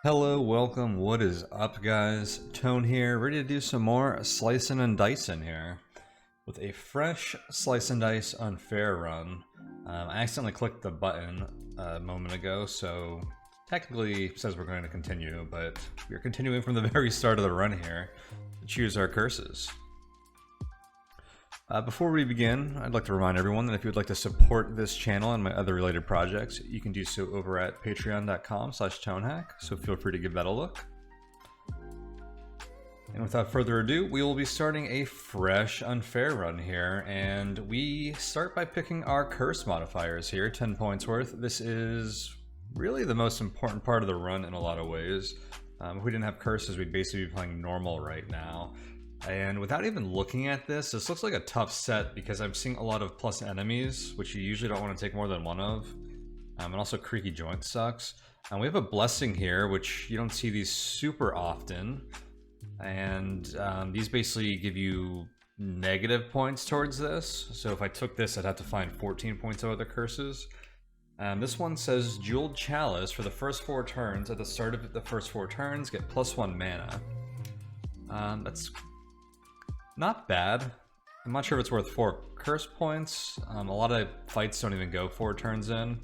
Hello, welcome, what is up guys? Tone here, ready to do some more slicing and dicing here. With a fresh slice and dice unfair run. I accidentally clicked the button a moment ago, so technically it says we're going to continue, but we're continuing from the very start of the run here to choose our curses. Before we begin, I'd like to remind everyone that if you would like to support this channel and my other related projects, you can do so over at patreon.com/tonehack, so feel free to give that a look. And without further ado, we will be starting a fresh unfair run here, and we start by picking our curse modifiers here, 10 points worth. This is really the most important part of the run in a lot of ways. If we didn't have curses, we'd basically be playing normal right now. And without even looking at this looks like a tough set because I'm seeing a lot of plus enemies, which you usually don't want to take more than one of. And also creaky joint sucks. And we have a blessing here, which you don't see these super often. And these basically give you negative points towards this. So if I took this, I'd have to find 14 points of other curses. This one says Jeweled Chalice for the first 4 turns. At the start of the first 4 turns, get +1 mana. That's not bad. I'm not sure if it's worth 4 curse points. A lot of fights don't even go 4 turns in.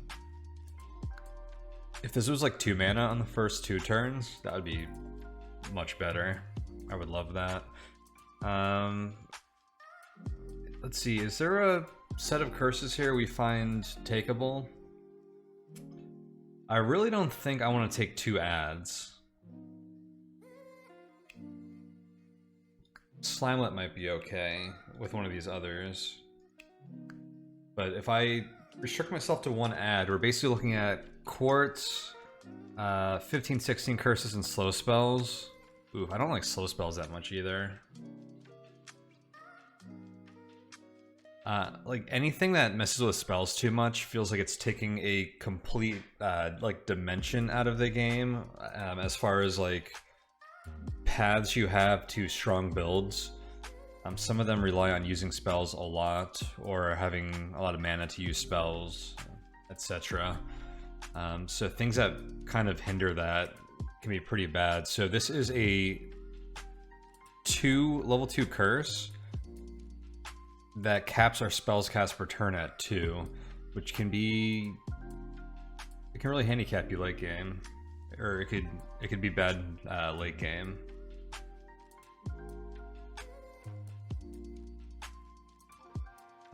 If this was like 2 mana on the first 2 turns, that would be much better. I would love that. Let's see, is there a set of curses here we find takeable? I really don't think I want to take 2 ads. Slimelet might be okay with one of these others. But if I restrict myself to 1 ad, we're basically looking at Quartz, 15, 16 curses, and slow spells. Ooh, I don't like slow spells that much either. Like anything that messes with spells too much feels like it's taking a complete like dimension out of the game, as far as like paths you have to strong builds. Some of them rely on using spells a lot or having a lot of mana to use spells, etc. So things that kind of hinder that can be pretty bad. So this is a level 2 curse that caps our spells cast per turn at 2, which can be, it can really handicap you late game, or it could be bad late game.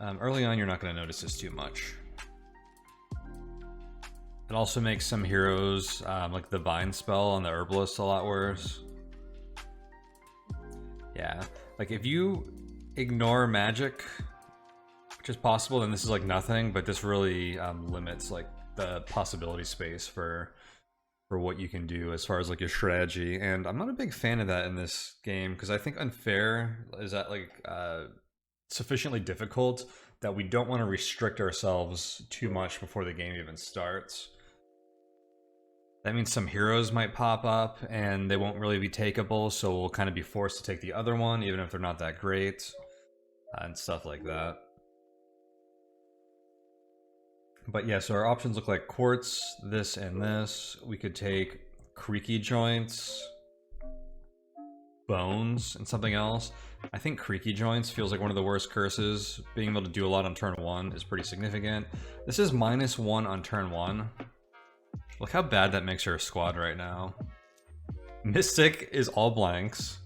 Early on, you're not going to notice this too much. It also makes some heroes, like the Vine spell on the Herbalist, a lot worse. Yeah, like if you ignore magic, which is possible, then this is like nothing, but this really limits like the possibility space for what you can do as far as like your strategy. And I'm not a big fan of that in this game, because I think unfair is that like sufficiently difficult that we don't want to restrict ourselves too much before the game even starts. That means some heroes might pop up and they won't really be takeable, so we'll kind of be forced to take the other one even if they're not that great, and stuff like that. But yeah, so our options look like Quartz, this and this. We could take Creaky Joints, Bones, and something else. I think Creaky Joints feels like one of the worst curses. Being able to do a lot on turn 1 is pretty significant. This is -1 on turn 1. Look how bad that makes your squad right now. Mystic is all blanks.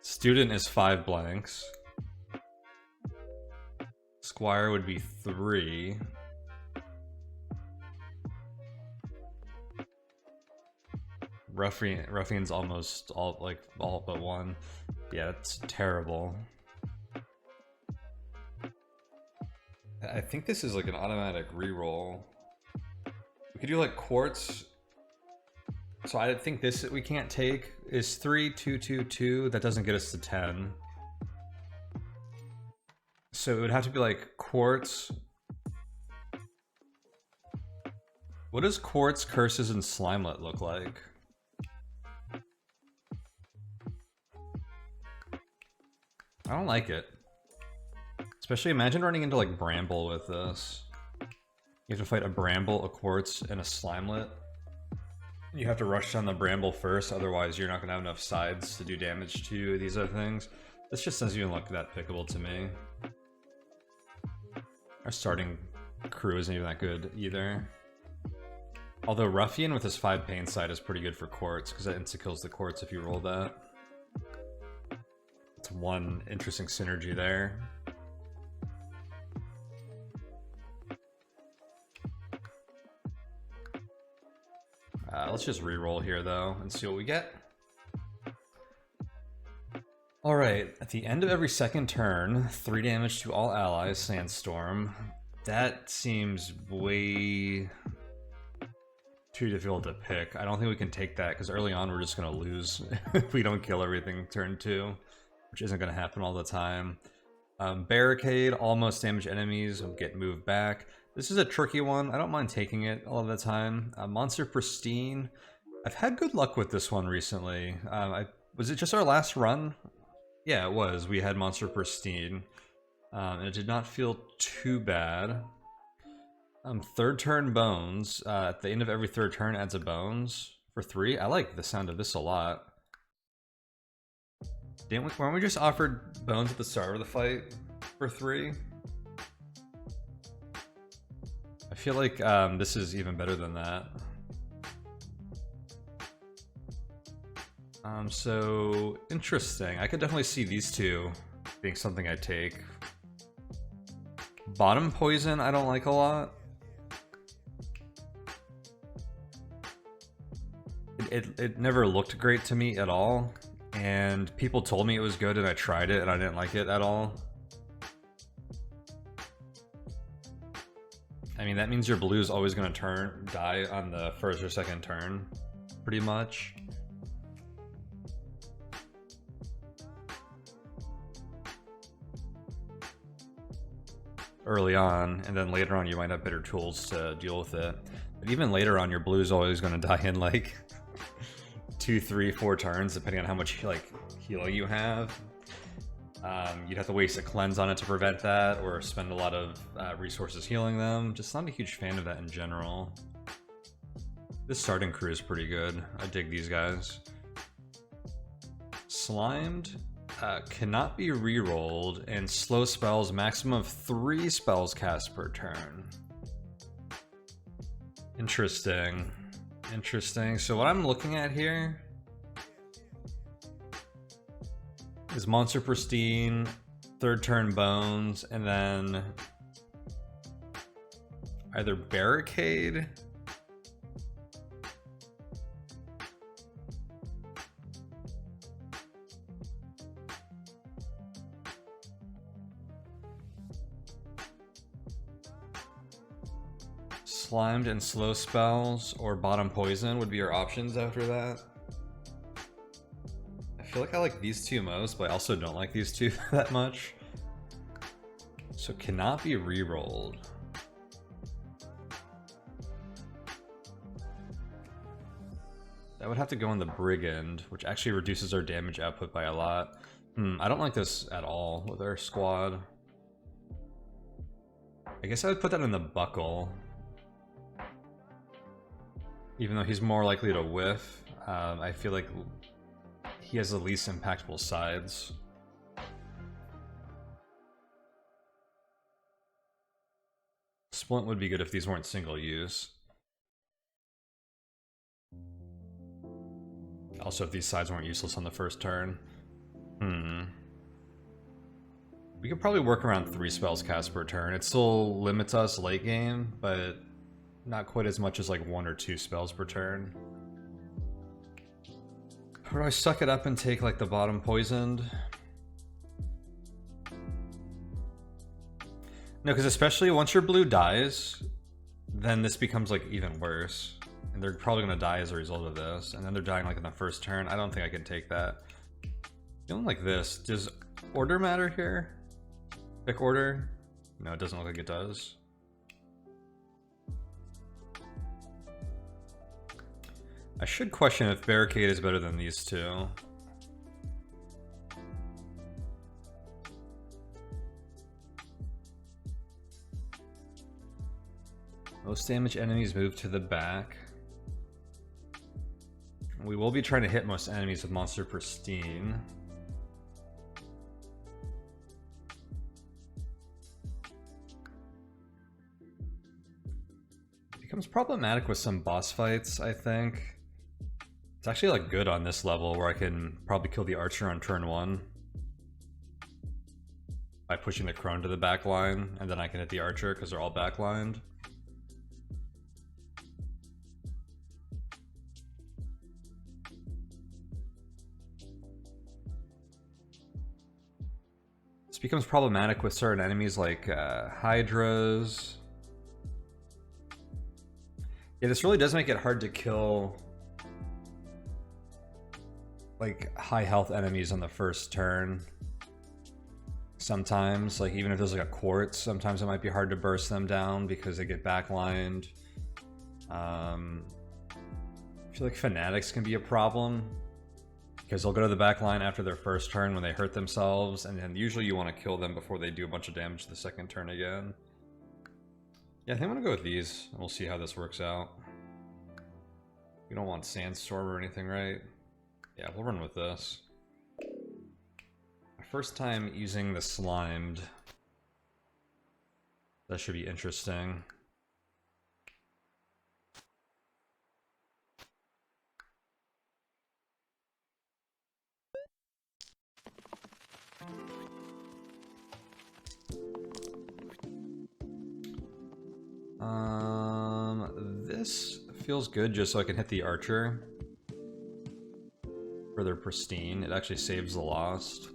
Student is 5 blanks. Squire would be 3. Ruffian's almost all but 1. Yeah, that's terrible. I think this is like an automatic reroll. We could do like Quartz. So I think this we can't take is 3, 2, 2, 2. That doesn't get us to 10. So it would have to be like Quartz. What does Quartz, Curses, and Slimelet look like? I don't like it. Especially imagine running into like Bramble with this. You have to fight a Bramble, a Quartz, and a Slimelet. You have to rush down the bramble first, otherwise you're not going to have enough sides to do damage to these other things. This just doesn't even look that pickable to me. Our starting crew isn't even that good either. Although Ruffian with his 5 pain side is pretty good for quartz, because that insta-kills the quartz if you roll that. It's one interesting synergy there. Let's just re-roll here though and see what we get. Alright, at the end of every second turn, 3 damage to all allies, Sandstorm. That seems way too difficult to pick. I don't think we can take that, because early on we're just going to lose if we don't kill everything turn 2, which isn't going to happen all the time. Barricade, almost damage enemies will get moved back. This is a tricky one. I don't mind taking it all the time. Monster Pristine. I've had good luck with this one recently. Was it just our last run? Yeah, it was. We had Monster Pristine. And it did not feel too bad. Third turn bones. At the end of every third turn adds a bones for 3. I like the sound of this a lot. Weren't we just offered bones at the start of the fight for 3? I feel like this is even better than that. So interesting. I could definitely see these two being something I take. Bottom poison I don't like a lot. It never looked great to me at all, and people told me it was good and I tried it and I didn't like it at all. I mean, that means your blue is always going to die on the first or second turn, pretty much. Early on, and then later on you might have better tools to deal with it. But even later on, your blue is always going to die in like 2, 3, 4 turns, depending on how much like healing you have. You'd have to waste a cleanse on it to prevent that, or spend a lot of resources healing them. Just not a huge fan of that in general. This starting crew is pretty good. I dig these guys. Slimed cannot be re-rolled, and slow spells, maximum of 3 spells cast per turn. Interesting. Interesting. So what I'm looking at here is Monster Pristine, third turn bones, and then either Barricade Slimed and slow spells, or bottom poison would be our options after that. I feel like I like these two most, but I also don't like these two that much. So cannot be re-rolled. That would have to go in the Brigand, which actually reduces our damage output by a lot. I don't like this at all with our squad. I guess I would put that in the Buckle. Even though he's more likely to whiff, I feel like he has the least impactful sides. Splint would be good if these weren't single use. Also, if these sides weren't useless on the first turn. We could probably work around 3 spells cast per turn. It still limits us late game, but not quite as much as like 1 or 2 spells per turn. Or do I suck it up and take like the bottom poisoned? No, because especially once your blue dies, then this becomes like even worse. And they're probably going to die as a result of this. And then they're dying like in the first turn. I don't think I can take that. Feeling like this. Does order matter here? Pick order? No, it doesn't look like it does. I should question if Barricade is better than these two. Most damage enemies move to the back. We will be trying to hit most enemies with Monster Pristine. Becomes problematic with some boss fights, I think. It's actually like good on this level where I can probably kill the archer on turn 1 by pushing the crone to the back line, and then I can hit the archer because they're all backlined. This becomes problematic with certain enemies like hydras. Yeah, this really does make it hard to kill like high health enemies on the first turn. Sometimes, like even if there's like a quartz, sometimes it might be hard to burst them down because they get backlined. I feel like fanatics can be a problem because they'll go to the back line after their first turn when they hurt themselves, and then usually you want to kill them before they do a bunch of damage the second turn again. Yeah, I think I'm gonna go with these, and we'll see how this works out. We don't want Sandstorm or anything, right? Yeah, we'll run with this. My first time using the Slimed. That should be interesting. This feels good just so I can hit the archer for their pristine. It actually saves the lost.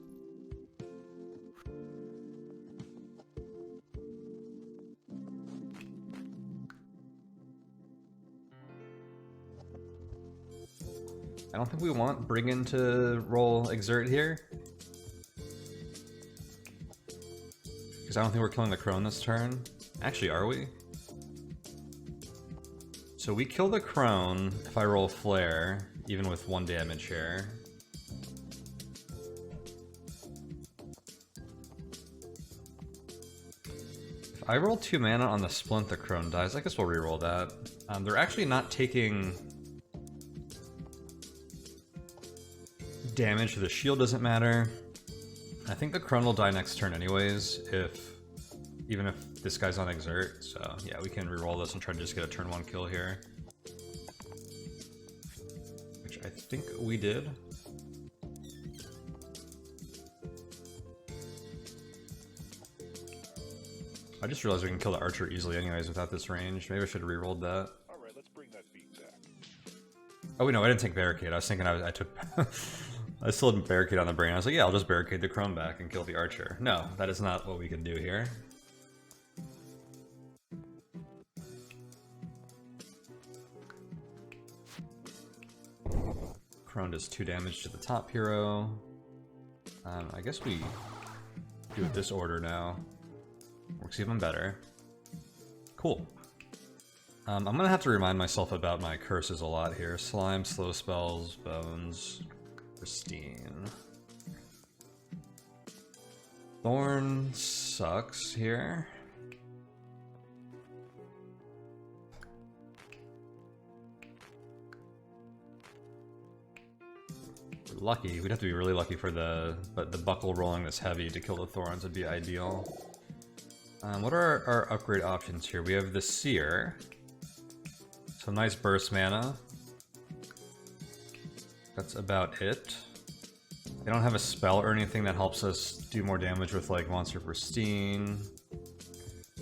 I don't think we want Brigand to roll Exert here, because I don't think we're killing the crone this turn. Actually, are we? So we kill the crone if I roll Flare, even with 1 damage here. If I roll 2 mana on the Splint, the crone dies. I guess we'll reroll that. They're actually not taking damage, so the shield doesn't matter. I think the crone will die next turn anyways, even if this guy's on Exert, so yeah, we can reroll this and try to just get a turn 1 kill here. Which I think we did. I just realized we can kill the archer easily anyways without this range. Maybe I should have rerolled that. Alright, let's bring that beat back. Oh wait, no, I didn't take Barricade. I was thinking I took... I still had Barricade on the brain. I was like, yeah, I'll just Barricade the crone back and kill the archer. No, that is not what we can do here. Crone does 2 damage to the top hero. I guess we do it this order now. Works even better. Cool. I'm gonna have to remind myself about my curses a lot here. Slime, slow spells, bones, pristine. Thorn sucks here. We're lucky. We'd have to be really lucky for the buckle rolling this heavy to kill the thorns would be ideal. What are our upgrade options here? We have the Seer. Some nice burst mana. That's about it. They don't have a spell or anything that helps us do more damage with like Monster Pristine.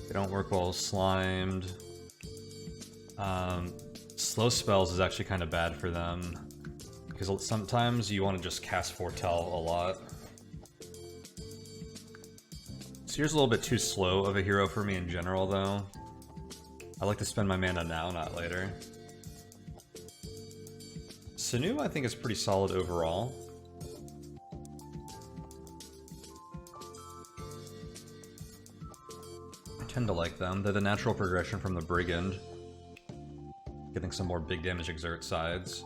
They don't work well Slimed. Slow spells is actually kind of bad for them, because sometimes you want to just cast Foretell a lot. Seer's a little bit too slow of a hero for me in general, though. I like to spend my mana now, not later. Sanu, I think, is pretty solid overall. I tend to like them. They're the natural progression from the Brigand. Getting some more big damage exert sides.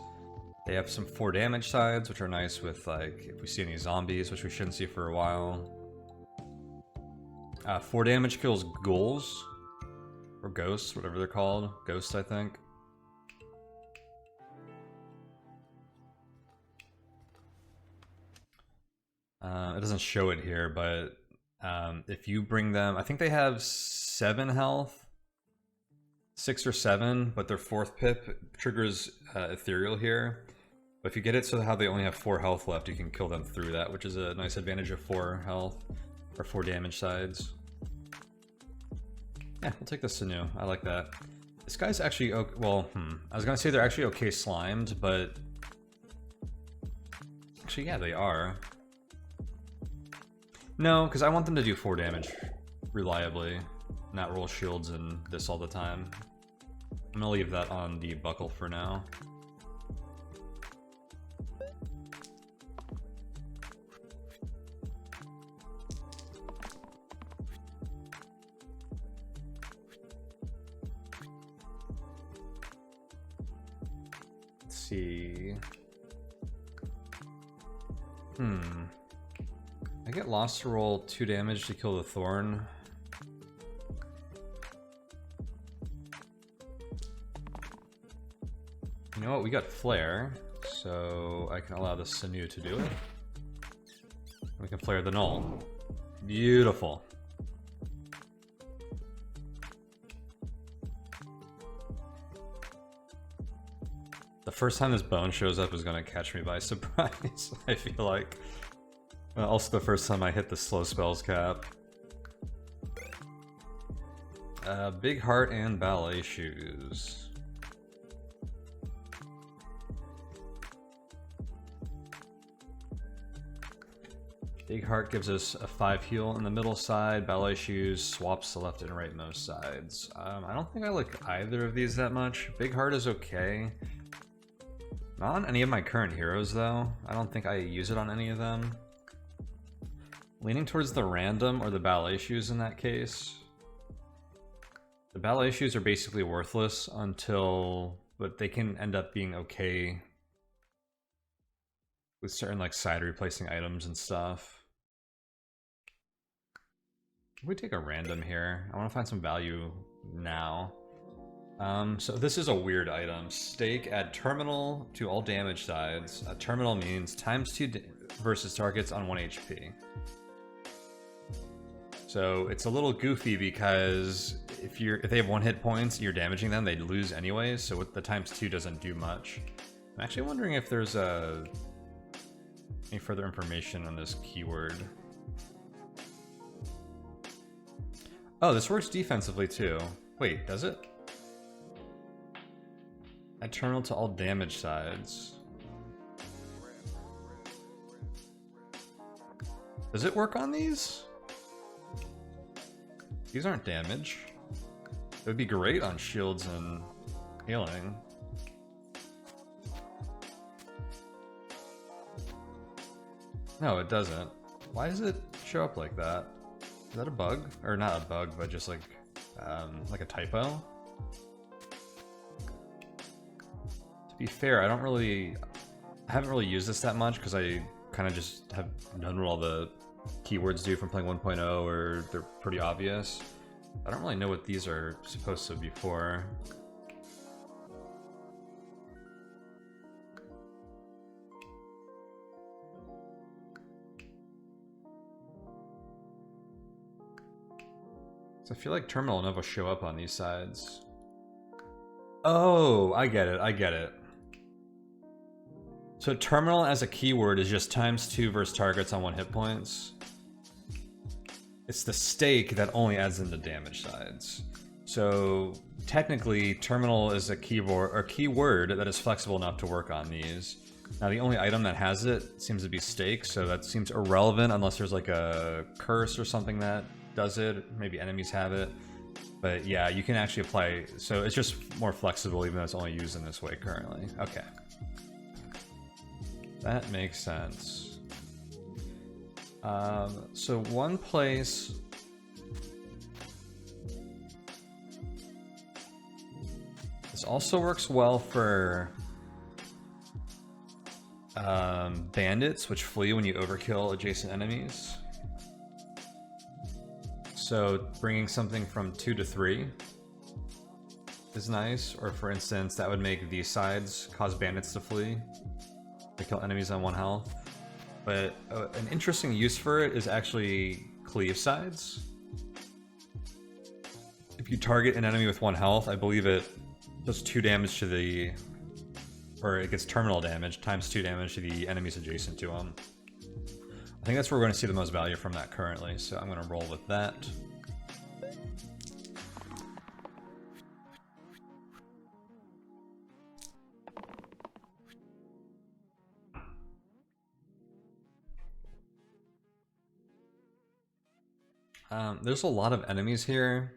They have some 4 damage sides, which are nice with, like, if we see any zombies, which we shouldn't see for a while. 4 damage kills ghouls. Or ghosts, whatever they're called. Ghosts, I think. It doesn't show it here, but if you bring them, I think they have 7 health, 6 or 7, but their 4th pip triggers ethereal here. But if you get it so how they only have 4 health left, you can kill them through that, which is a nice advantage of 4 health or 4 damage sides. Yeah, we'll take the Sinu. I like that. This guy's actually okay. Well, I was gonna say they're actually okay slimed, but actually, yeah, they are. No, because I want them to do 4 damage reliably, not roll shields and this all the time. I'm gonna leave that on the buckle for now. Let's see. I get lost to roll 2 damage to kill the Thorn. You know what? We got Flare, so I can allow the Sinu to do it. We can flare the Null. Beautiful. The first time this bone shows up is going to catch me by surprise, I feel like. Also the first time I hit the slow spells cap. Big Heart and Ballet Shoes. Big Heart gives us a 5 heal in the middle side. Ballet Shoes swaps the left and right most sides. I don't think I like either of these that much. Big Heart is okay. Not on any of my current heroes though. I don't think I use it on any of them. Leaning towards the random or the Ballet Shoes in that case. The Ballet Shoes are basically worthless until, but they can end up being okay with certain like side replacing items and stuff. If we take a random here, I want to find some value now. So this is a weird item. Stake, add terminal to all damage sides. Terminal means ×2 versus targets on 1 HP. So it's a little goofy because if they have 1 hit points, you're damaging them, they lose anyways. So the ×2 doesn't do much. I'm actually wondering if there's any further information on this keyword. Oh, this works defensively too. Wait, does it? Add terminal to all damage sides. Does it work on these? These aren't damage. It would be great on shields and healing. No, it doesn't. Why does it show up like that? Is that a bug? Or not a bug, but just like a typo? To be fair, I haven't really used this that much because I kind of just have known what all the keywords do from playing 1.0, or they're pretty obvious. I don't really know what these are supposed to be for. So I feel like terminal and Nova show up on these sides. Oh, I get it, I get it. So terminal as a keyword is just ×2 versus targets on 1 hit points. It's the stake that only adds in the damage sides. So technically, terminal is a keyword that is flexible enough to work on these. Now the only item that has it seems to be stake, so that seems irrelevant unless there's like a curse or something that does it. Maybe enemies have it. But yeah, you can actually apply, so it's just more flexible even though it's only used in this way currently. Okay. That makes sense. So one place... This also works well for bandits, which flee when you overkill adjacent enemies. So bringing something from 2 to 3 is nice. Or for instance, that would make these sides cause bandits to flee. They kill enemies on 1 health. But an interesting use for it is actually cleave sides. If you target an enemy with 1 health, I believe it does 2 damage to the... or it gets terminal damage, times 2 damage to the enemies adjacent to them. I think that's where we're going to see the most value from that currently, so I'm going to roll with that. There's a lot of enemies here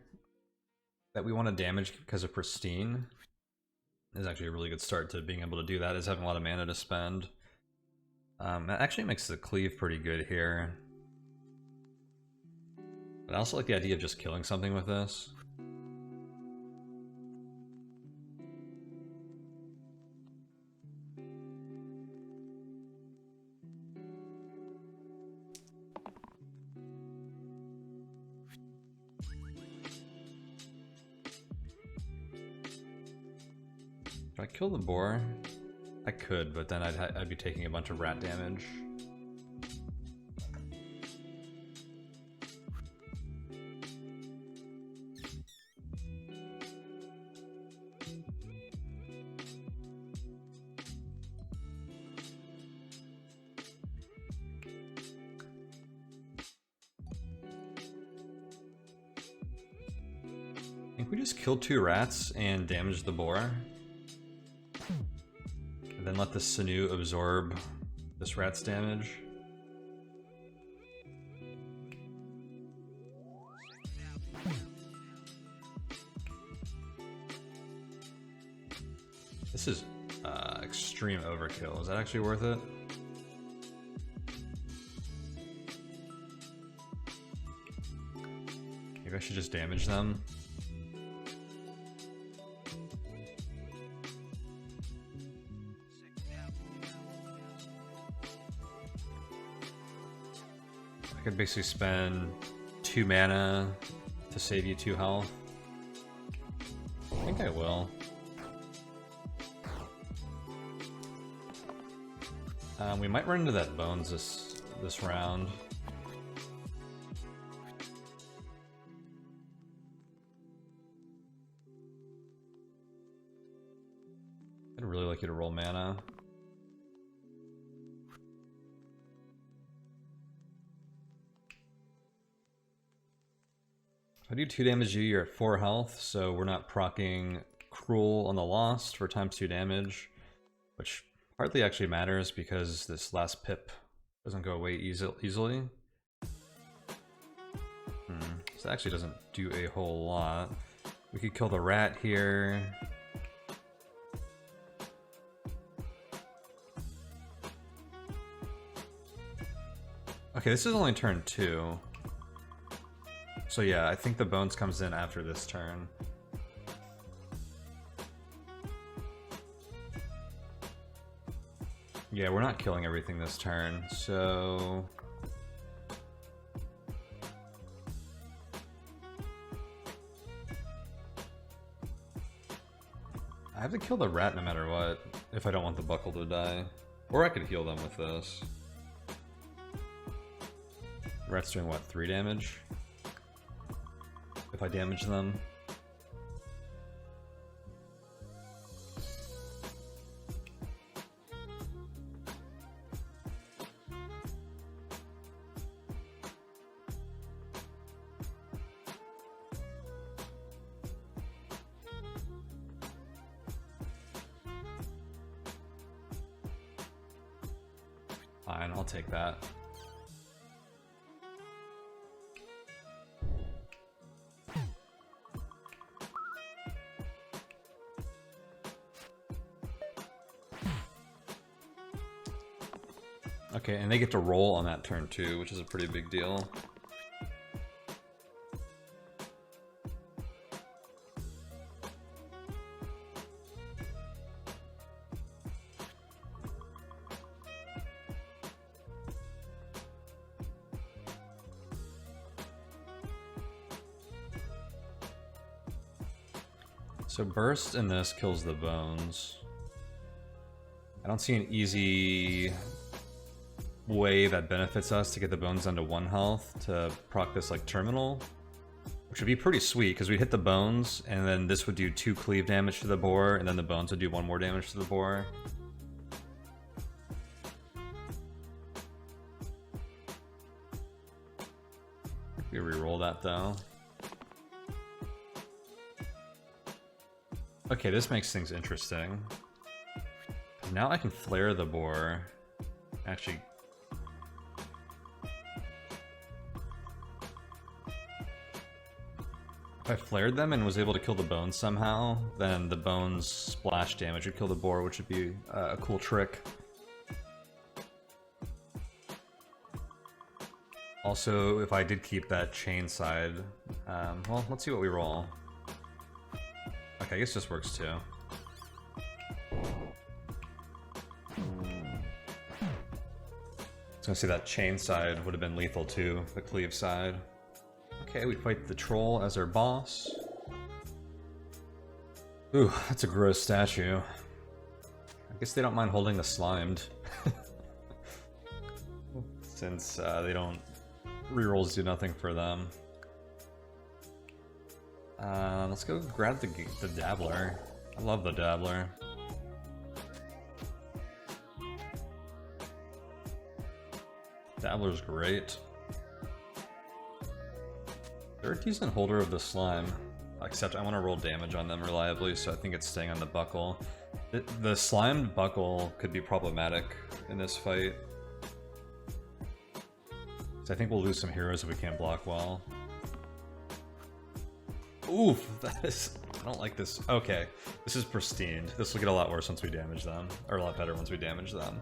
that we want to damage because of Pristine. This is actually a really good start to being able to do that, is having a lot of mana to spend. That actually makes the cleave pretty good here. But I also like the idea of just killing something with this. If I kill the boar, I could, but then I'd be taking a bunch of rat damage. I think we just killed 2 rats and damaged the boar. And then let the sinew absorb this rat's damage. This is extreme overkill. Is that actually worth it? Maybe I should just damage them. I could basically spend 2 mana to save you 2 health. I think I will. We might run into that bones this round. I'd really like you to roll mana. If I do 2 damage to you, you're at 4 health, so we're not proccing Cruel on the Lost for times 2 damage, which hardly actually matters because this last pip doesn't go away easily. So that actually doesn't do a whole lot. We could kill the rat here. Okay, this is only turn 2. So yeah, I think the bones comes in after this turn. Yeah, we're not killing everything this turn, so... I have to kill the rat no matter what, if I don't want the buckle to die. Or I could heal them with this. Rat's doing what, 3 damage? If I damage them. Fine, I'll take that. Okay, and they get to roll on that turn too, which is a pretty big deal. So burst in this kills the bones. I don't see an easy way that benefits us to get the bones down to 1 health to proc this like terminal, which would be pretty sweet because we'd hit the bones and then this would do 2 cleave damage to the boar and then the bones would do 1 more damage to the boar. We reroll that though. Okay, this makes things interesting. Now I can flare the boar. Actually, if I flared them and was able to kill the bones somehow, then the bones splash damage would kill the boar, which would be a cool trick. Also, if I did keep that chain side, well, let's see what we roll. Okay, I guess this works too. I was gonna say that chain side would have been lethal too, the cleave side. Okay, we fight the troll as our boss. Ooh, that's a gross statue. I guess they don't mind holding the slimed. Since they don't... rerolls do nothing for them. Let's go grab the dabbler. I love the dabbler. Dabbler's great. They're a decent holder of the slime, except I want to roll damage on them reliably, so I think it's staying on the buckle. The slimed buckle could be problematic in this fight. So I think we'll lose some heroes if we can't block well. Oof, that is... I don't like this. Okay, this is pristine. This will get a lot worse once we damage them. Or a lot better once we damage them.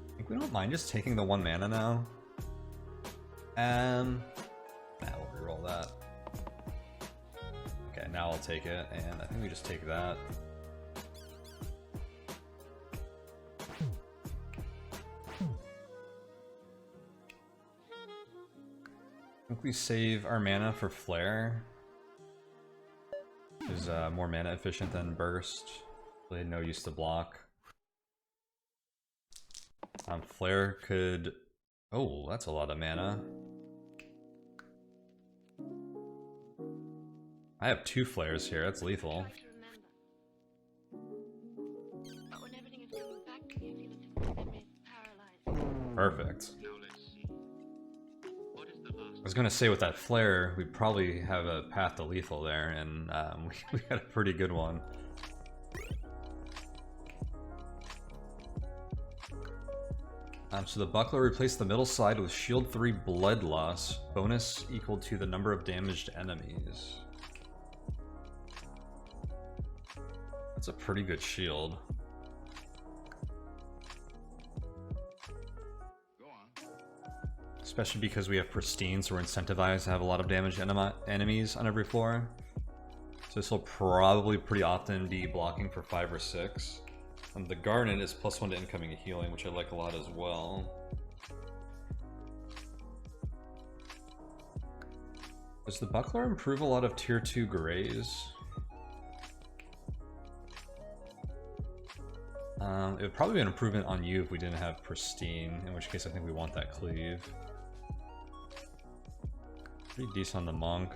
I think we don't mind just taking the 1 mana now. Nah, we'll reroll that. Okay, now I'll take it, and I think we just take that. I think we save our mana for Flare. Is more mana efficient than Burst. Really no use to block. Flare could... Oh, that's a lot of mana. I have 2 flares here, that's lethal. Perfect. I was gonna say with that flare, we probably have a path to lethal there, and we got a pretty good one. So the buckler replaced the middle side with shield 3 blood loss, bonus equal to the number of damaged enemies. That's a pretty good shield. Especially because we have pristine, so we're incentivized to have a lot of damaged enemies on every floor. So this will probably pretty often be blocking for 5 or 6. The Garnet is +1 to incoming healing, which I like a lot as well. Does the buckler improve a lot of tier 2 grays? It would probably be an improvement on you if we didn't have pristine, in which case I think we want that cleave. Pretty decent on the monk.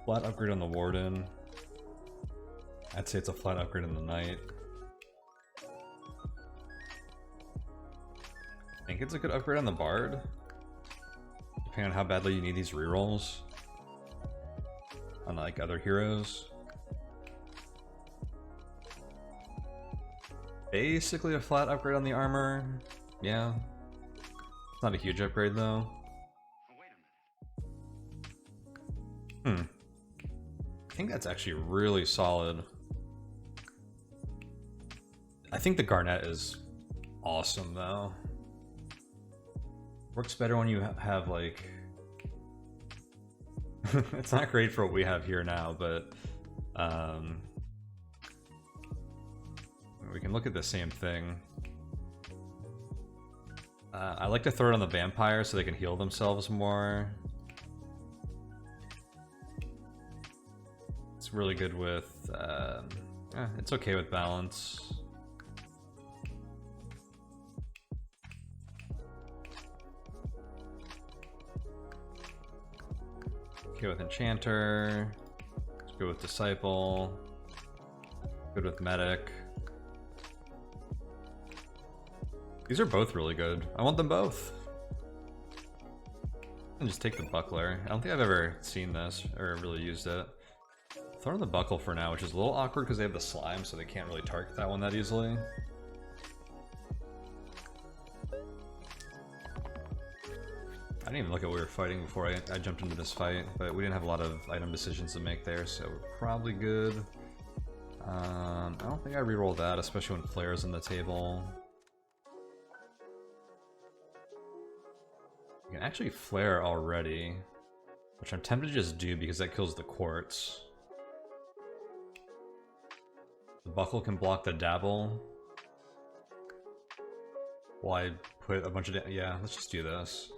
Flat upgrade on the warden. I'd say it's a flat upgrade on the knight. I think it's a good upgrade on the bard, depending on how badly you need these rerolls. Unlike other heroes. Basically a flat upgrade on the armor. Yeah. It's not a huge upgrade though. I think that's actually really solid. I think the Garnet is awesome though. Works better when you have like... It's not great for what we have here now, but we can look at the same thing. I like to throw it on the vampire so they can heal themselves more. It's really good with... it's okay with balance. Okay with Enchanter. It's good with Disciple. Good with Medic. These are both really good. I want them both. And just take the Buckler. I don't think I've ever seen this or really used it. Throw in the Buckle for now, which is a little awkward because they have the slime, so they can't really target that one that easily. I didn't even look at what we were fighting before I jumped into this fight, but we didn't have a lot of item decisions to make there, so we're probably good. I don't think I reroll that, especially when Flare's on the table. You can actually Flare already, which I'm tempted to just do because that kills the Quartz. The Buckle can block the Dabble. Well, I put a bunch of... yeah, let's just do this.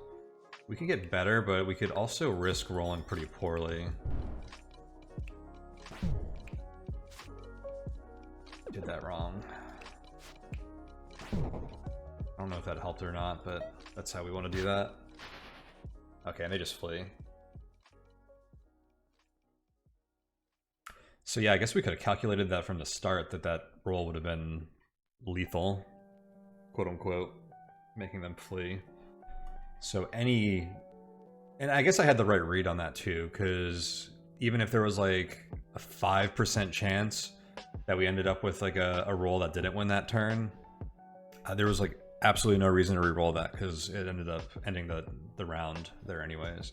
We can get better, but we could also risk rolling pretty poorly. Did that wrong. I don't know if that helped or not, but that's how we want to do that. Okay, and they just flee. So yeah, I guess we could have calculated that from the start that that roll would have been lethal, quote unquote, making them flee. So any... and I guess I had the right read on that too, because even if there was like a 5% chance that we ended up with like a roll that didn't win that turn, there was like absolutely no reason to re-roll that because it ended up ending the round there anyways.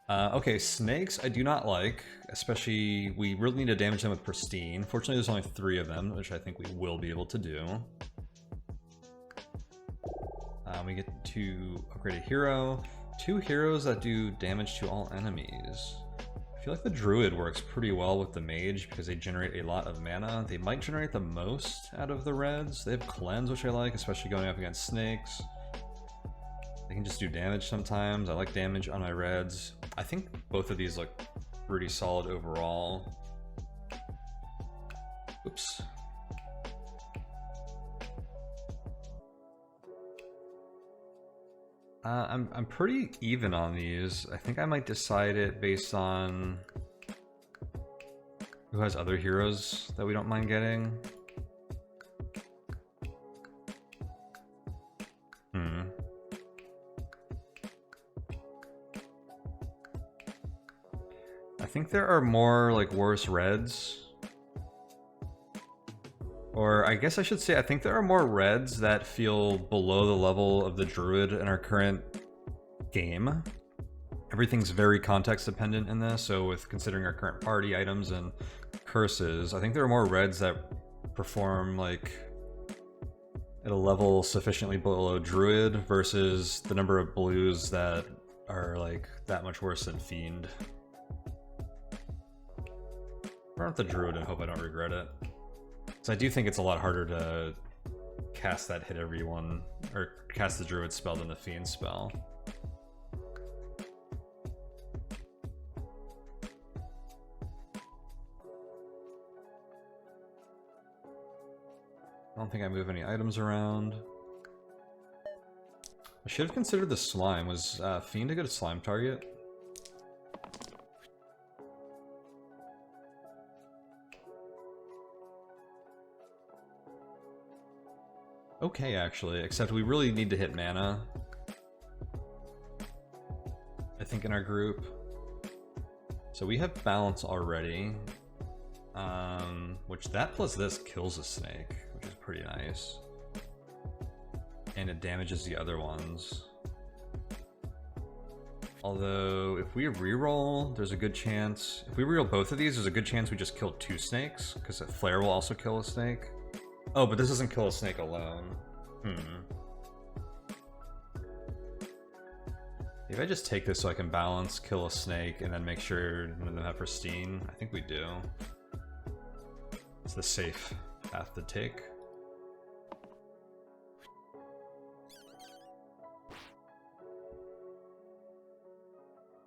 Okay, snakes I do not like, especially we really need to damage them with Pristine. Fortunately there's only 3 of them, which I think we will be able to do. We get to upgrade a hero. 2 heroes that do damage to all enemies. I feel like the Druid works pretty well with the Mage because they generate a lot of mana. They might generate the most out of the reds. They have Cleanse, which I like, especially going up against snakes. They can just do damage sometimes. I like damage on my reds. I think both of these look pretty solid overall. Oops. I'm pretty even on these. I think I might decide it based on who has other heroes that we don't mind getting. I think there are more like worse reds. Or I guess I should say I think there are more reds that feel below the level of the Druid in our current game. Everything's very context dependent in this, so with considering our current party items and curses, I think there are more reds that perform like at a level sufficiently below Druid versus the number of blues that are like that much worse than Fiend. Run with the Druid and hope I don't regret it. So I do think it's a lot harder to cast that hit everyone, or cast the Druid spell than the Fiend spell. I don't think I move any items around. I should have considered the slime. Was Fiend a good slime target? Okay, actually, except we really need to hit mana, I think, in our group. So we have balance already, which that plus this kills a snake, which is pretty nice. And it damages the other ones. Although, if we reroll, there's a good chance... if we reroll both of these, there's a good chance we just kill 2 snakes, because a flare will also kill a snake. Oh, but this doesn't kill a snake alone. Maybe I just take this so I can balance, kill a snake, and then make sure none of them have Pristine. I think we do. It's the safe path to take.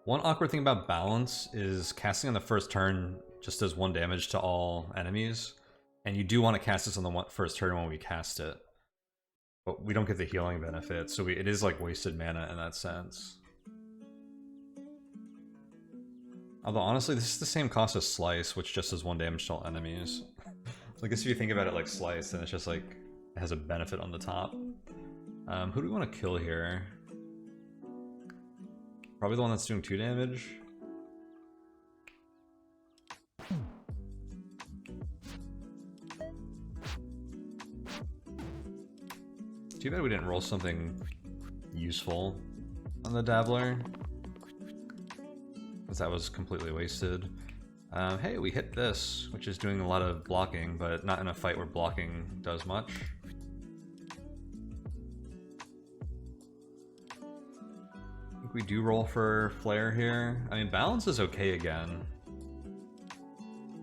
One awkward thing about balance is casting on the first turn just does 1 damage to all enemies. And you do want to cast this on the first turn when we cast it. But we don't get the healing benefit, so it is like wasted mana in that sense. Although honestly, this is the same cost as Slice, which just does 1 damage to all enemies. So I guess if you think about it like Slice, then it's just like, it has a benefit on the top. Who do we want to kill here? Probably the one that's doing 2 damage. Too bad we didn't roll something useful on the Dabbler, because that was completely wasted. Hey, we hit this, which is doing a lot of blocking, but not in a fight where blocking does much. I think we do roll for Flare here. I mean, balance is okay again.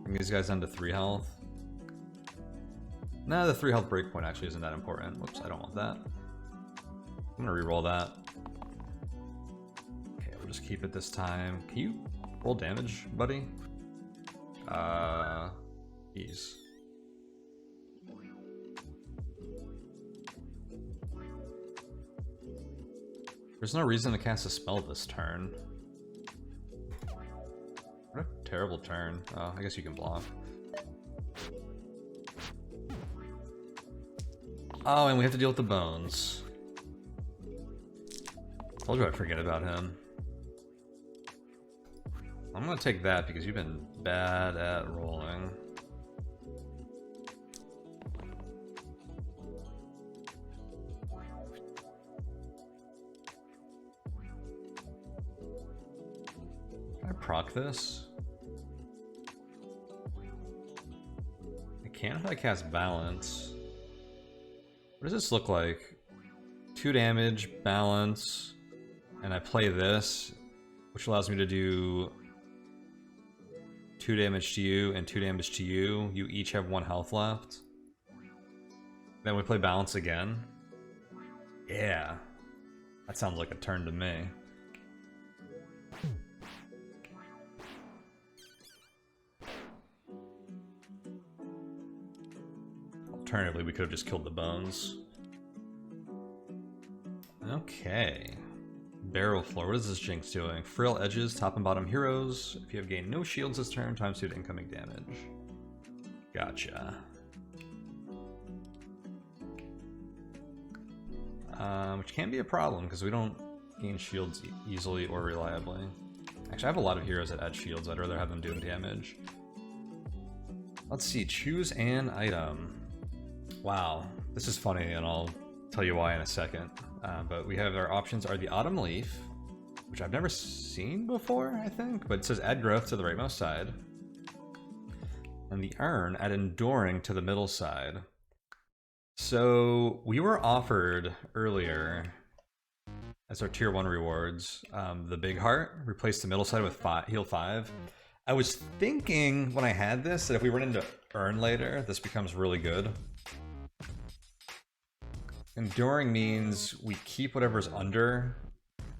Bring these guys down to 3 health. Nah, the 3 health breakpoint actually isn't that important. Whoops, I don't want that. I'm gonna reroll that. Okay, we'll just keep it this time. Can you roll damage, buddy? Ease. There's no reason to cast a spell this turn. What a terrible turn. Oh, I guess you can block. Oh, and we have to deal with the bones. Told you I'd forget about him. I'm gonna take that because you've been bad at rolling. Can I proc this? I can if I cast balance. What does this look like? 2 damage, balance, and I play this, which allows me to do 2 damage to you and 2 damage to you. You each have 1 health left. Then we play balance again. Yeah. That sounds like a turn to me. Alternatively, we could have just killed the bones. Okay. Barrel floor. What is this Jinx doing? Frail edges, top and bottom heroes. If you have gained no shields this turn, times 2 to incoming damage. Gotcha. Which can be a problem because we don't gain shields easily or reliably. Actually, I have a lot of heroes that add shields. I'd rather have them doing damage. Let's see. Choose an item. Wow, this is funny, and I'll tell you why in a second. But we have our options are the Autumn Leaf, which I've never seen before, I think, but it says add growth to the rightmost side. And the Urn, add enduring to the middle side. So we were offered earlier as our tier 1 rewards, the Big Heart, replace the middle side with heal 5. I was thinking when I had this that if we run into Urn later, this becomes really good. Enduring means we keep whatever's under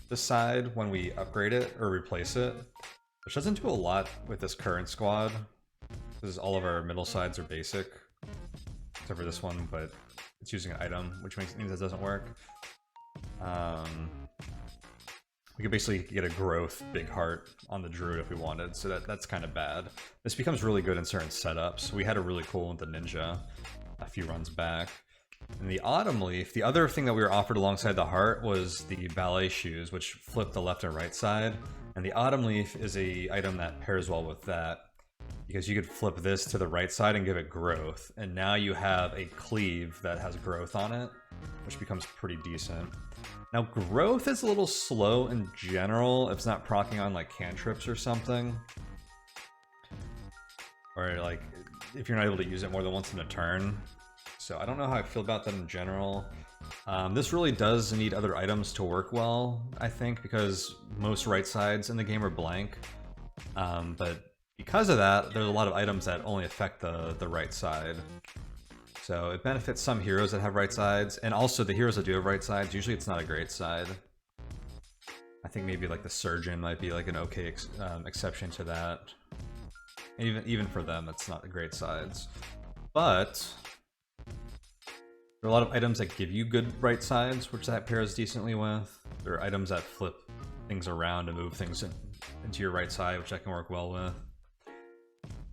the side when we upgrade it or replace it, which doesn't do a lot with this current squad, because all of our middle sides are basic, except for this one, but it's using an item, which means that doesn't work. We could basically get a growth Big Heart on the Druid if we wanted, so that's kind of bad. This becomes really good in certain setups. We had a really cool with the Ninja a few runs back. And the Autumn Leaf, the other thing that we were offered alongside the Heart was the Ballet Shoes, which flip the left and right side. And the Autumn Leaf is a item that pairs well with that, because you could flip this to the right side and give it growth. And now you have a cleave that has growth on it, which becomes pretty decent. Now, growth is a little slow in general if it's not proccing on like cantrips or something. Or like, if you're not able to use it more than once in a turn. So I don't know how I feel about that in general. This really does need other items to work well, I think, because most right sides in the game are blank. But because of that, there's a lot of items that only affect the right side. So it benefits some heroes that have right sides, and also the heroes that do have right sides, usually it's not a great side. I think maybe like the Surgeon might be like an okay exception to that. Even for them, that's not the great sides. But there are a lot of items that give you good right sides, which that pairs decently with. There are items that flip things around to move things into your right side, which I can work well with.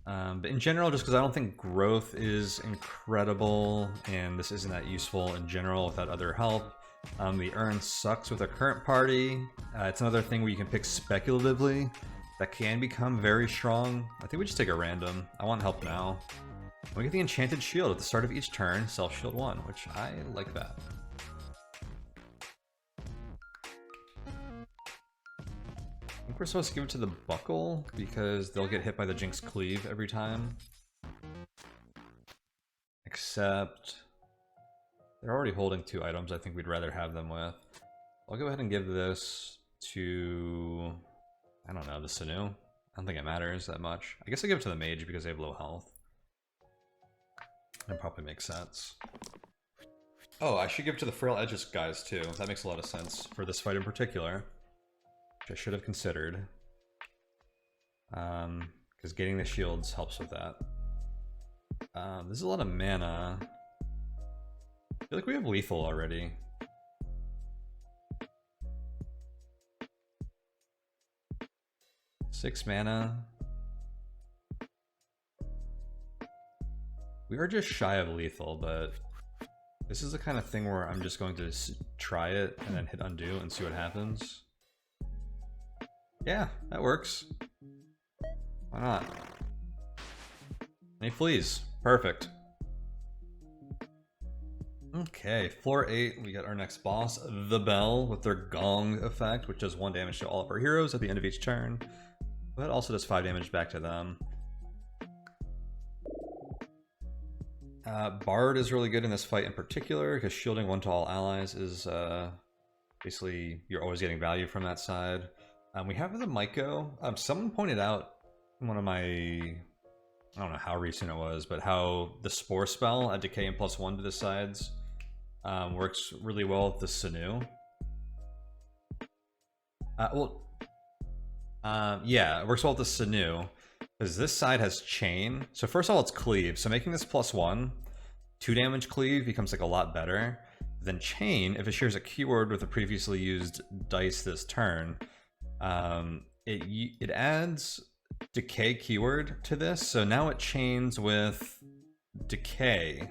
But in general, just because I don't think growth is incredible, and this isn't that useful in general without other help. The urn sucks with our current party. It's another thing where you can pick speculatively that can become very strong. I think we just take a random. I want help now. We get the enchanted shield at the start of each turn, self shield 1, which I like that. I think we're supposed to give it to the buckle because they'll get hit by the Jinx Cleave every time. Except they're already holding 2 items I think we'd rather have them with. I'll go ahead and give this to, I don't know, the Sinu. I don't think it matters that much. I guess I give it to the mage because they have low health. That probably makes sense. Oh, I should give it to the Frail Edges guys too. That makes a lot of sense for this fight in particular, which I should have considered. Because getting the shields helps with that. There's a lot of mana. I feel like we have lethal already. Six mana. We are just shy of lethal, but this is the kind of thing where I'm just going to try it and then hit undo and see what happens. Yeah, that works. Why not? And he flees. Perfect. Okay, floor 8, we got our next boss, the Bell, with their Gong effect, which does 1 damage to all of our heroes at the end of each turn. But it also does 5 damage back to them. Bard is really good in this fight in particular, because shielding 1 to all allies is basically, you're always getting value from that side. We have the Myco. Someone pointed out in one of my, I don't know how recent it was, but how the Spore spell at decay and +1 to the sides works really well with the Sinu. Yeah, it works well with the Sinu, because this side has Chain. So first of all, it's Cleave. So making this +1, 2 damage Cleave becomes like a lot better. Then Chain, if it shares a keyword with a previously used dice this turn, it adds Decay keyword to this. So now it chains with Decay,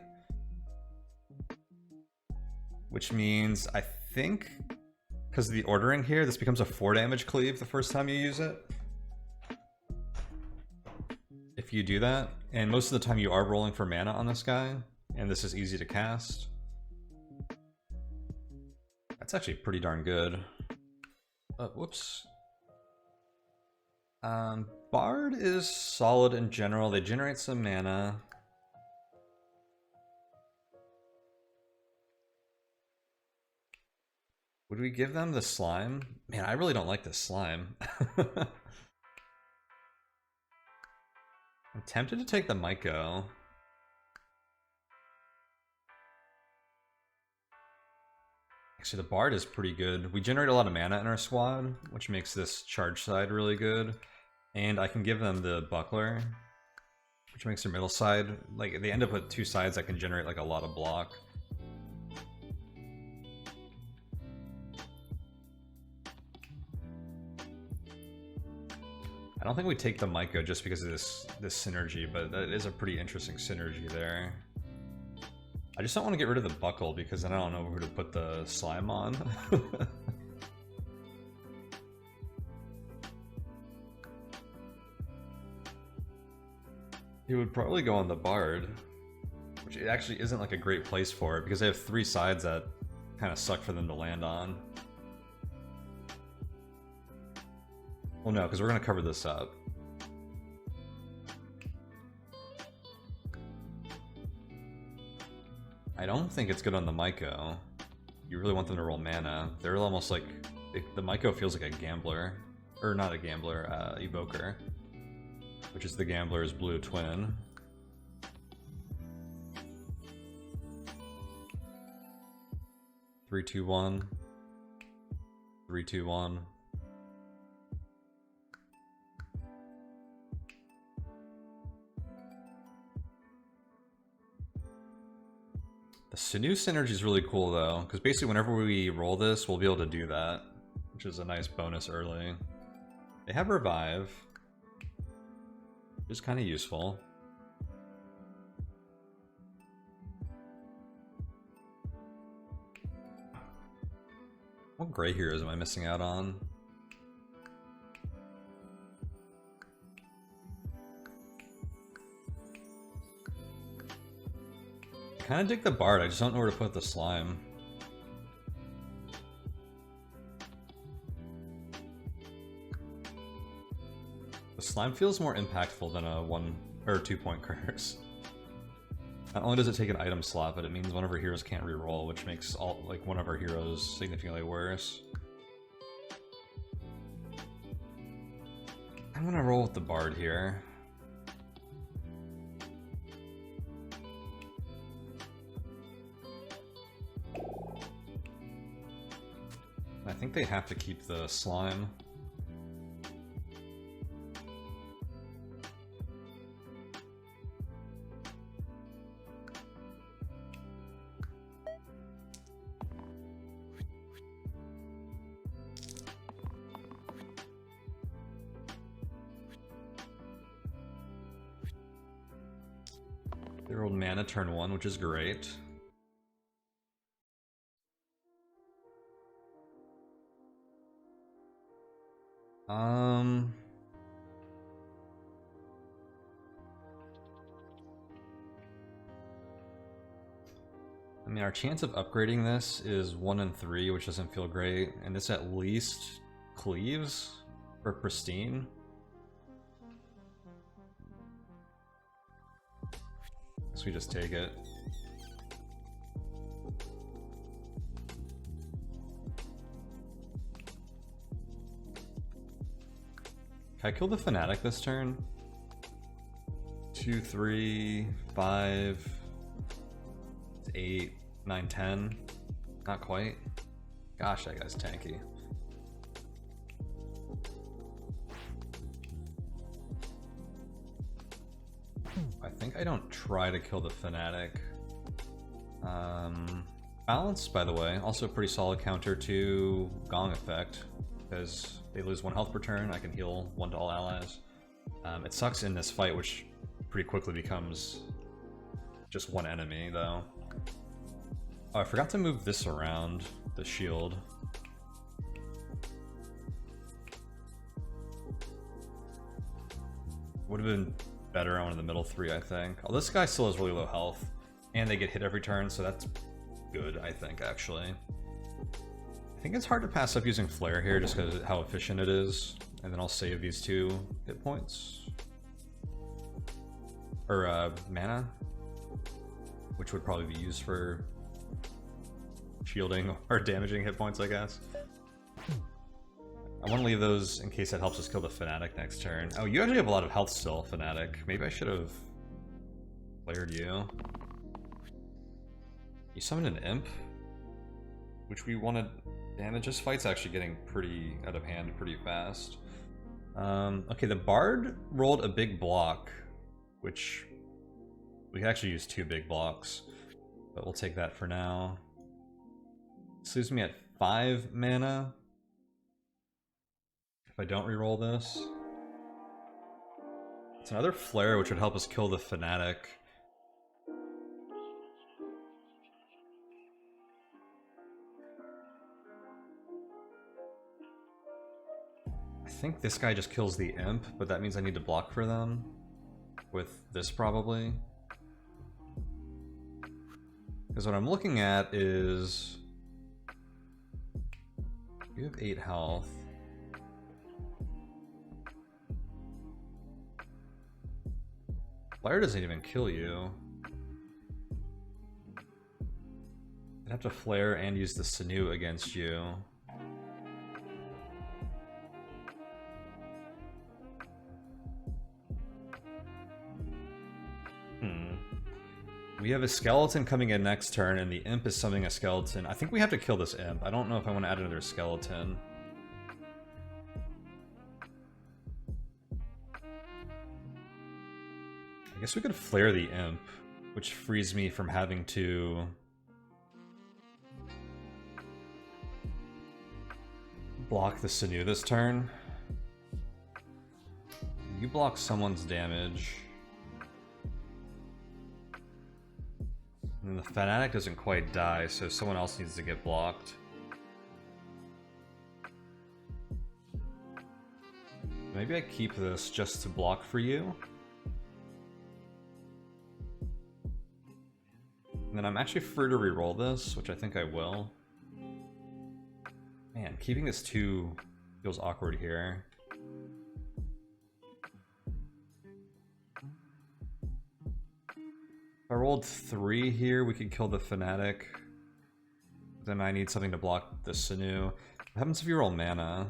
which means I think because of the ordering here, this becomes a 4 damage Cleave the first time you use it. If you do that, and most of the time you are rolling for mana on this guy, and this is easy to cast. That's actually pretty darn good. Whoops. Bard is solid in general. They generate some mana. Would we give them the slime? Man, I really don't like this slime. I'm tempted to take the Myco. Actually, the Bard is pretty good. We generate a lot of mana in our squad, which makes this charge side really good. And I can give them the Buckler, which makes their middle side, like, they end up with 2 sides that can generate like a lot of block. I don't think we take the Myco just because of this synergy, but that is a pretty interesting synergy there. I just don't want to get rid of the buckle because then I don't know who to put the slime on. He would probably go on the Bard, which it actually isn't like a great place for it because they have 3 sides that kind of suck for them to land on. Well, no, because we're going to cover this up. I don't think it's good on the Myco. You really want them to roll mana. They're almost like... the Myco feels like a gambler. Or not a gambler, evoker. Which is the gambler's blue twin. Three, two, one. 3, 2, 1. The Sinew synergy is really cool though, because basically whenever we roll this, we'll be able to do that, which is a nice bonus early. They have Revive, which is kind of useful. What gray heroes am I missing out on? I kind of dig the Bard, I just don't know where to put the Slime. The Slime feels more impactful than a 1 or 2 point curse. Not only does it take an item slot, but it means one of our heroes can't reroll, which makes one of our heroes significantly worse. I'm gonna roll with the Bard here. I think they have to keep the Slime. They rolled mana turn 1, which is great. I mean, our chance of upgrading this is 1 in 3, which doesn't feel great, and this at least cleaves for pristine. So we just take it. Can I kill the Fanatic this turn? 2, 3, 5, 8, 9, 10. Not quite. Gosh, that guy's tanky. I think I don't try to kill the Fanatic. Balance, by the way, also a pretty solid counter to Gong Effect, because they lose 1 health per turn, I can heal 1 to all allies. It sucks in this fight, which pretty quickly becomes just 1 enemy, though. Oh, I forgot to move this around, the shield. Would have been better on one of the middle 3, I think. Oh, this guy still has really low health, and they get hit every turn, so that's good, I think, actually. I think it's hard to pass up using Flare here, just because of how efficient it is, and then I'll save these 2 hit points. Or, mana, which would probably be used for shielding or damaging hit points, I guess. I want to leave those in case that helps us kill the Fanatic next turn. Oh, you actually have a lot of health still, Fanatic. Maybe I should have flared you. You summoned an Imp, which we want to damage. This fight's actually getting pretty out of hand pretty fast. Okay, the Bard rolled a big block, which we can actually use 2 big blocks, but we'll take that for now. This leaves me at 5 mana. If I don't reroll this. It's another Flare, which would help us kill the Fanatic. I think this guy just kills the Imp, but that means I need to block for them. With this, probably. Because what I'm looking at is... you have 8 health. Flare doesn't even kill you. I'd have to Flare and use the Sinew against you. We have a skeleton coming in next turn, and the Imp is summoning a skeleton. I think we have to kill this Imp. I don't know if I want to add another skeleton. I guess we could Flare the Imp, which frees me from having to block the Sinew this turn. You block someone's damage. And the Fanatic doesn't quite die, so someone else needs to get blocked. Maybe I keep this just to block for you. And then I'm actually free to reroll this, which I think I will. Man, keeping this 2 feels awkward here. If I rolled 3 here, we could kill the Fanatic. Then I need something to block the Sinew. What happens if you roll mana?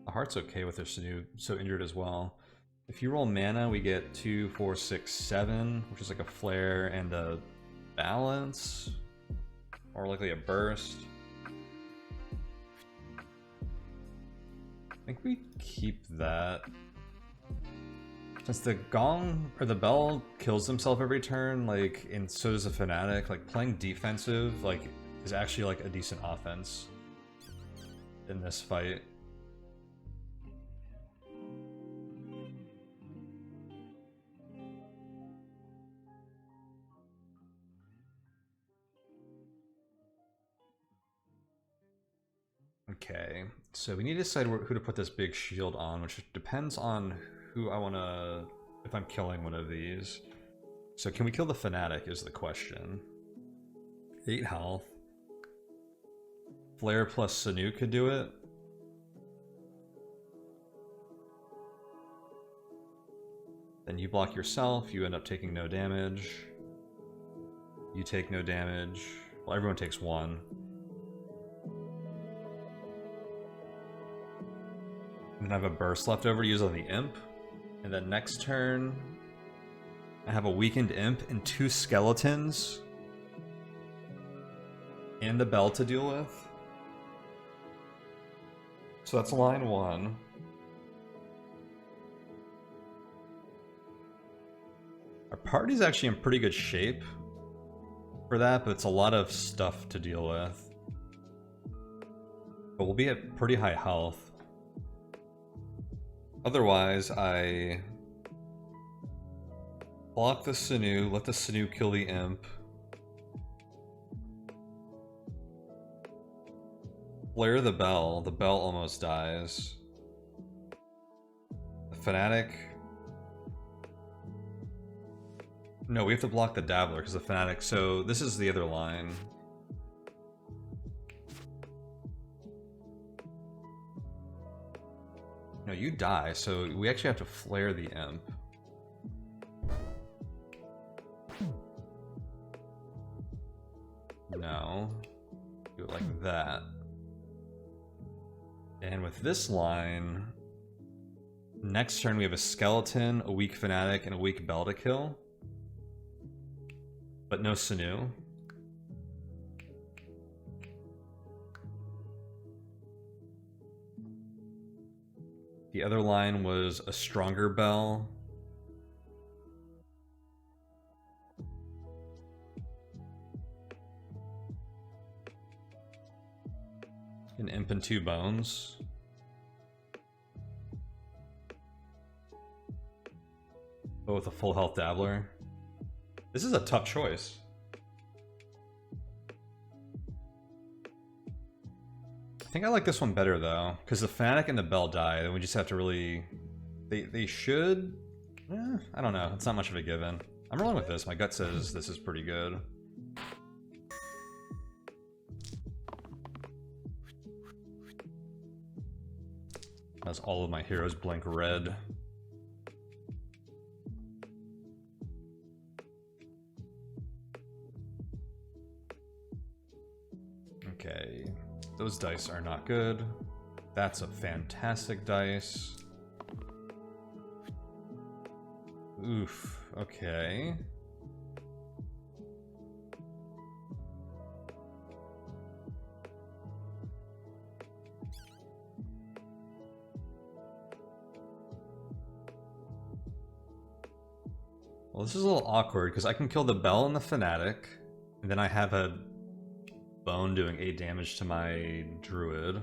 The Heart's okay with their Sinew, so injured as well. If you roll mana, we get 2, 4, 6, 7, which is like a flare and a balance. Or likely a burst. I think we keep that. Since the gong or the bell kills himself every turn, like, and so does the Fanatic, like playing defensive like is actually like a decent offense in this fight. Okay, so we need to decide who to put this big shield on, which depends on who I want to, if I'm killing one of these. So can we kill the Fanatic is the question. 8 health. Flare plus Sinew could do it. Then you block yourself, you end up taking no damage. You take no damage. Well, everyone takes 1. And then I have a burst left over to use on the Imp. And then next turn, I have a weakened Imp and 2 skeletons. And the bell to deal with. So that's line 1. Our party's actually in pretty good shape for that, but it's a lot of stuff to deal with. But we'll be at pretty high health. Otherwise, I block the Sinew, let the Sinew kill the Imp. Flare the bell almost dies. The Fanatic... No, we have to block the Dabbler because the Fanatic... So this is the other line. No, you die, so we actually have to flare the Imp. No. Do it like that. And with this line, next turn we have a Skeleton, a weak Fanatic, and a weak Bell to kill. But no Sinew. The other line was a stronger Bell. An Imp and 2 bones. Oh, with a full health Dabbler. This is a tough choice. I think I like this one better though, because the Fanatic and the Bell die, then we just have to really... They should... I don't know, it's not much of a given. I'm rolling with this, my gut says this is pretty good. As all of my heroes blink red. Okay, those dice are not good. That's a fantastic dice. Oof, okay. Well, this is a little awkward because I can kill the Bell and the Fanatic, and then I have a bone doing 8 damage to my druid.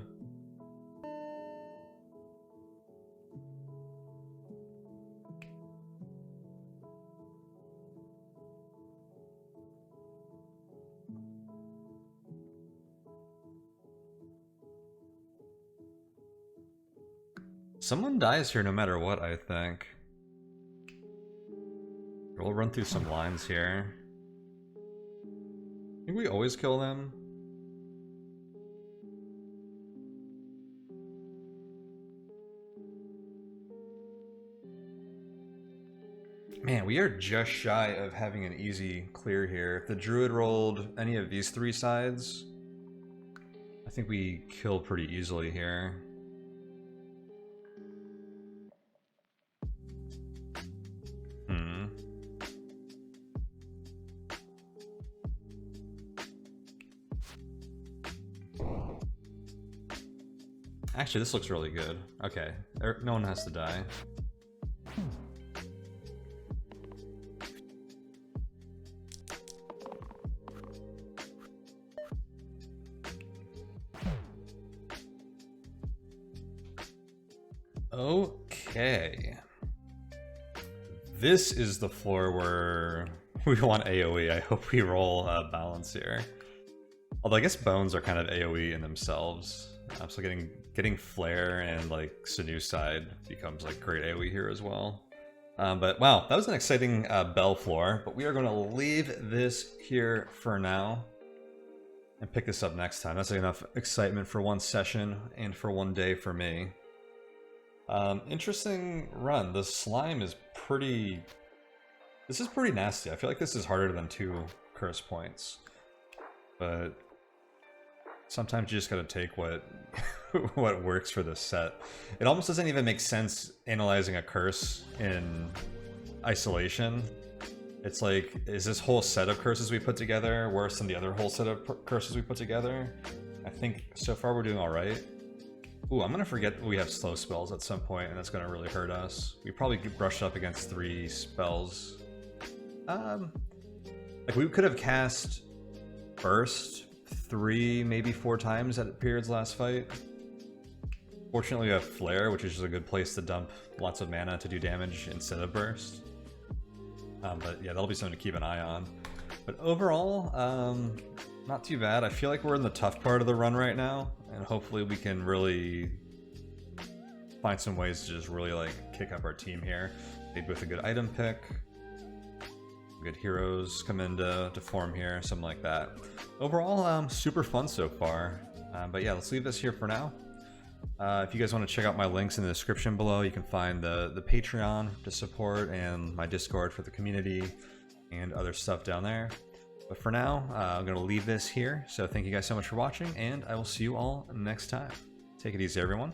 Someone dies here no matter what, I think. We'll run through some lines here. I think we always kill them. Man, we are just shy of having an easy clear here. If the druid rolled any of these 3 sides, I think we kill pretty easily here. Actually, this looks really good. Okay, no one has to die. Okay. This is the floor where we want AoE. I hope we roll balance here. Although I guess bones are kind of AoE in themselves. So getting flare and like Sinew side becomes like great AoE here as well. But wow, that was an exciting bell floor. But we are going to leave this here for now and pick this up next time. That's enough excitement for one session and for one day for me. Interesting run. The slime is pretty... This is pretty nasty. I feel like this is harder than 2 curse points. But sometimes you just gotta take what what works for this set. It almost doesn't even make sense analyzing a curse in isolation. It's like, is this whole set of curses we put together worse than the other whole set of curses we put together? I think so far we're doing alright. Ooh, I'm gonna forget we have slow spells at some point, and that's gonna really hurt us. We probably brushed up against 3 spells. Like we could have cast Burst 3, maybe 4 times at Period's last fight. Fortunately, we have Flare, which is just a good place to dump lots of mana to do damage instead of Burst. But yeah, that'll be something to keep an eye on. But overall, not too bad. I feel like we're in the tough part of the run right now, and hopefully we can really find some ways to just really like kick up our team here. Maybe with a good item pick, good heroes come into form here, something like that. Overall, super fun so far. But yeah, let's leave this here for now. If you guys want to check out my links in the description below, you can find the Patreon to support and my Discord for the community and other stuff down there. But for now, I'm going to leave this here. So thank you guys so much for watching, and I will see you all next time. Take it easy, everyone.